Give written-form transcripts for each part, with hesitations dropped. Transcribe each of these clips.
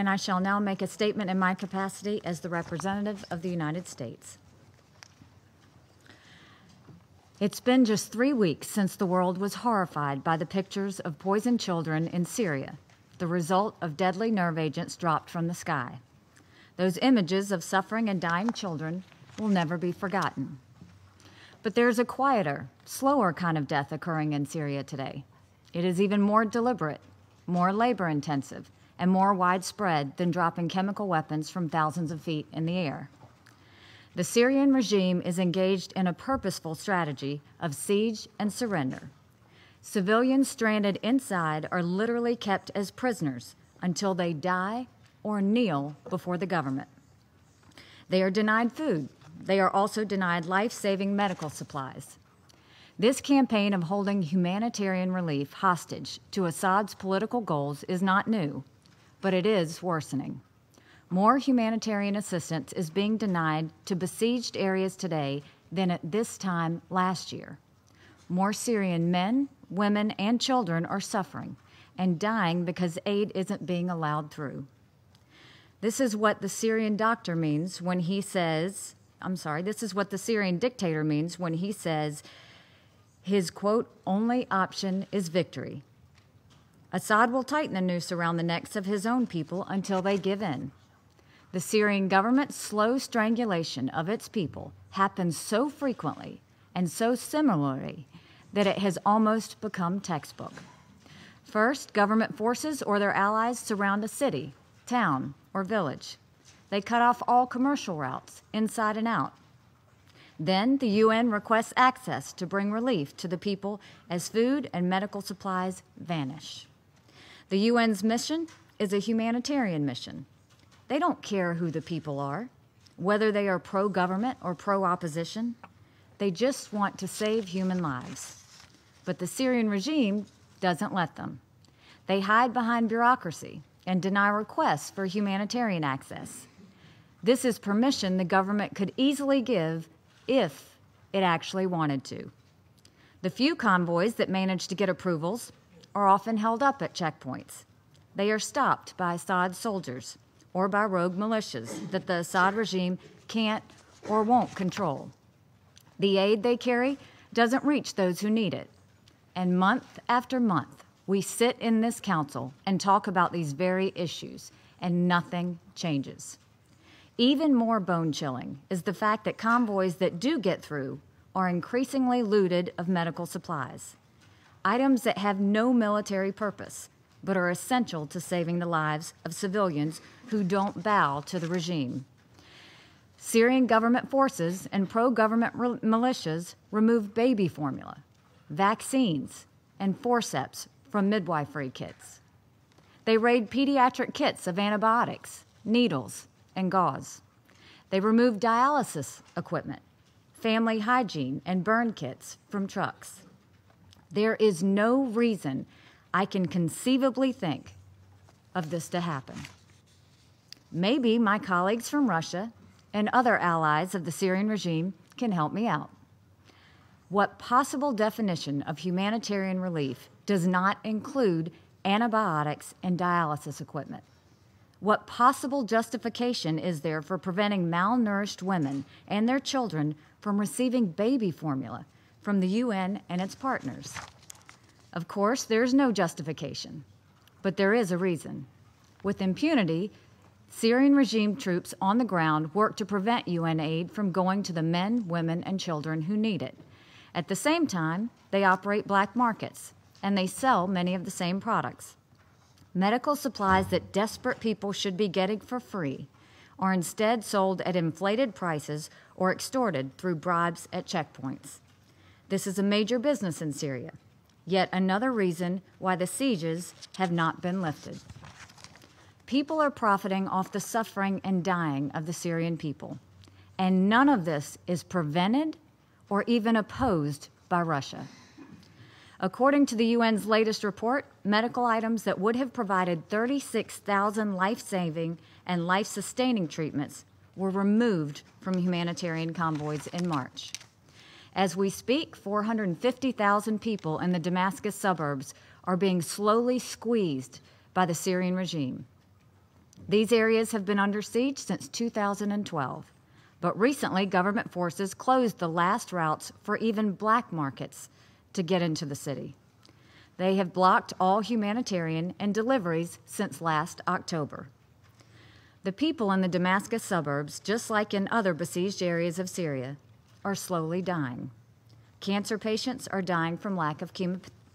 and I shall now make a statement in my capacity as the representative of the United States. It's been just 3 weeks since the world was horrified by the pictures of poisoned children in Syria, the result of deadly nerve agents dropped from the sky. Those images of suffering and dying children will never be forgotten. But there's a quieter, slower kind of death occurring in Syria today. It is even more deliberate, more labor-intensive, and more widespread than dropping chemical weapons from thousands of feet in the air. The Syrian regime is engaged in a purposeful strategy of siege and surrender. Civilians stranded inside are literally kept as prisoners until they die or kneel before the government. They are denied food. They are also denied life-saving medical supplies. This campaign of holding humanitarian relief hostage to Assad's political goals is not new, but it is worsening. More humanitarian assistance is being denied to besieged areas today than at this time last year. More Syrian men, women, and children are suffering and dying because aid isn't being allowed through. This is what the Syrian doctor means when he says, this is what the Syrian dictator means when he says his, quote, only option is victory. Assad will tighten the noose around the necks of his own people until they give in. The Syrian government's slow strangulation of its people happens so frequently and so similarly that it has almost become textbook. First, government forces or their allies surround a city, town, or village. They cut off all commercial routes, inside and out. Then the UN requests access to bring relief to the people as food and medical supplies vanish. The UN's mission is a humanitarian mission. They don't care who the people are, whether they are pro-government or pro-opposition. They just want to save human lives. But the Syrian regime doesn't let them. They hide behind bureaucracy and deny requests for humanitarian access. This is permission the government could easily give if it actually wanted to. The few convoys that manage to get approvals are often held up at checkpoints. They are stopped by Assad soldiers or by rogue militias that the Assad regime can't or won't control. The aid they carry doesn't reach those who need it. And month after month, we sit in this council and talk about these very issues, and nothing changes. Even more bone-chilling is the fact that convoys that do get through are increasingly looted of medical supplies, items that have no military purpose, but are essential to saving the lives of civilians who don't bow to the regime. Syrian government forces and pro-government militias remove baby formula, vaccines, and forceps from midwifery kits. They raid pediatric kits of antibiotics, needles, and gauze. They remove dialysis equipment, family hygiene, and burn kits from trucks. There is no reason I can conceivably think of this to happen. Maybe my colleagues from Russia and other allies of the Syrian regime can help me out. What possible definition of humanitarian relief does not include antibiotics and dialysis equipment? What possible justification is there for preventing malnourished women and their children from receiving baby formula from the UN and its partners? Of course, there's no justification, but there is a reason. With impunity, Syrian regime troops on the ground work to prevent UN aid from going to the men, women, and children who need it. At the same time, they operate black markets, and they sell many of the same products. Medical supplies that desperate people should be getting for free are instead sold at inflated prices or extorted through bribes at checkpoints. This is a major business in Syria, yet another reason why the sieges have not been lifted. People are profiting off the suffering and dying of the Syrian people, and none of this is prevented or even opposed by Russia. According to the UN's latest report, medical items that would have provided 36,000 life-saving and life-sustaining treatments were removed from humanitarian convoys in March. As we speak, 450,000 people in the Damascus suburbs are being slowly squeezed by the Syrian regime. These areas have been under siege since 2012, but recently government forces closed the last routes for even black markets to get into the city. They have blocked all humanitarian and deliveries since last October. The people in the Damascus suburbs, just like in other besieged areas of Syria, are slowly dying. Cancer patients are dying from lack of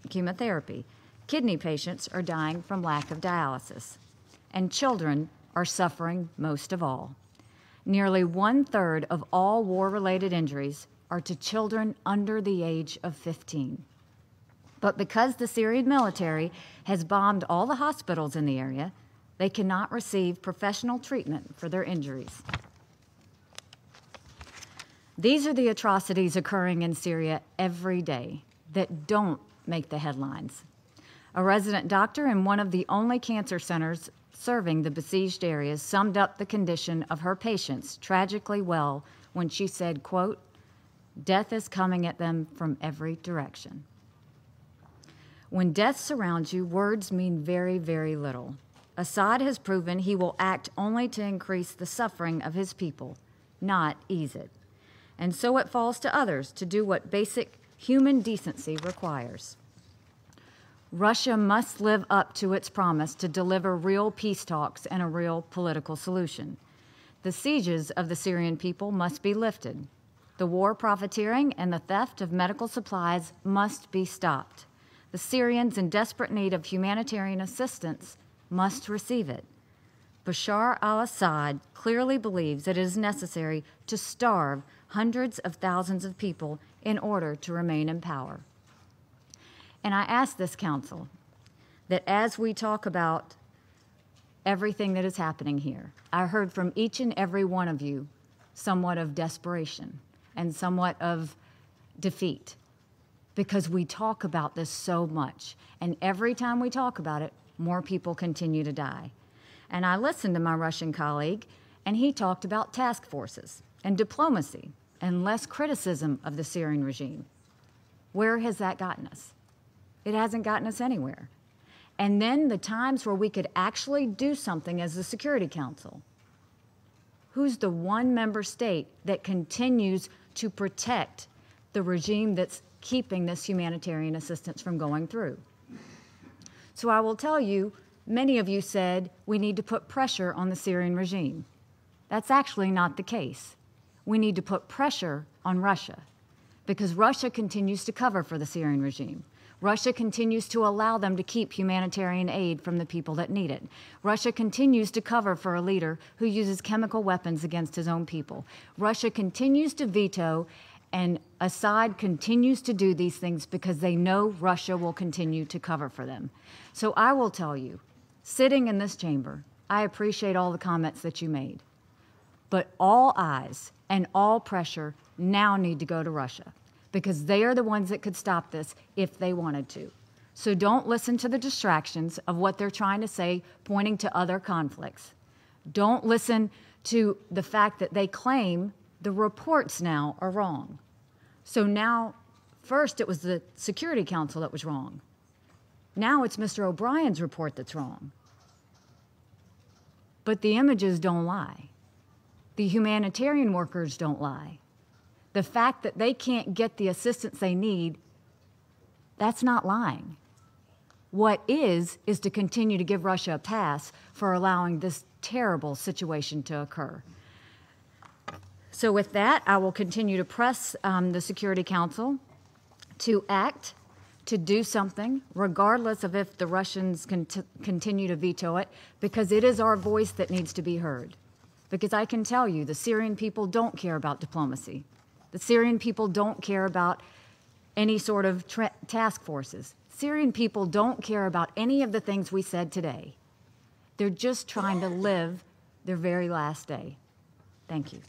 chemotherapy. Kidney patients are dying from lack of dialysis. And children are suffering most of all. Nearly 1/3 of all war-related injuries are to children under the age of 15. But because the Syrian military has bombed all the hospitals in the area, they cannot receive professional treatment for their injuries. These are the atrocities occurring in Syria every day that don't make the headlines. A resident doctor in one of the only cancer centers serving the besieged areas summed up the condition of her patients tragically well when she said, quote, "Death is coming at them from every direction." When death surrounds you, words mean very, very little. Assad has proven he will act only to increase the suffering of his people, not ease it. And so it falls to others to do what basic human decency requires. Russia must live up to its promise to deliver real peace talks and a real political solution. The sieges of the Syrian people must be lifted. The war profiteering and the theft of medical supplies must be stopped. The Syrians in desperate need of humanitarian assistance must receive it. Bashar al-Assad clearly believes that it is necessary to starve hundreds of thousands of people in order to remain in power. And I ask this council that as we talk about everything that is happening here, I heard from each and every one of you somewhat of desperation and somewhat of defeat, because we talk about this so much. And every time we talk about it, more people continue to die. And I listened to my Russian colleague, and he talked about task forces and diplomacy and less criticism of the Syrian regime. Where has that gotten us? It hasn't gotten us anywhere. And then the times where we could actually do something as the Security Council. Who's the one member state that continues to protect the regime that's keeping this humanitarian assistance from going through? So I will tell you, many of you said we need to put pressure on the Syrian regime. That's actually not the case. We need to put pressure on Russia because Russia continues to cover for the Syrian regime. Russia continues to allow them to keep humanitarian aid from the people that need it. Russia continues to cover for a leader who uses chemical weapons against his own people. Russia continues to veto, and Assad continues to do these things because they know Russia will continue to cover for them. So I will tell you, sitting in this chamber, I appreciate all the comments that you made. But all eyes and all pressure now need to go to Russia, because they are the ones that could stop this if they wanted to. So don't listen to the distractions of what they're trying to say, pointing to other conflicts. Don't listen to the fact that they claim the reports now are wrong. So now, first it was the Security Council that was wrong. Now it's Mr. O'Brien's report that's wrong. But the images don't lie. The humanitarian workers don't lie. The fact that they can't get the assistance they need, that's not lying. What is to continue to give Russia a pass for allowing this terrible situation to occur. So with that, I will continue to press the Security Council to act, to do something, regardless of if the Russians continue to veto it, because it is our voice that needs to be heard. Because I can tell you, the Syrian people don't care about diplomacy. The Syrian people don't care about any sort of task forces. Syrian people don't care about any of the things we said today. They're just trying to live their very last day. Thank you.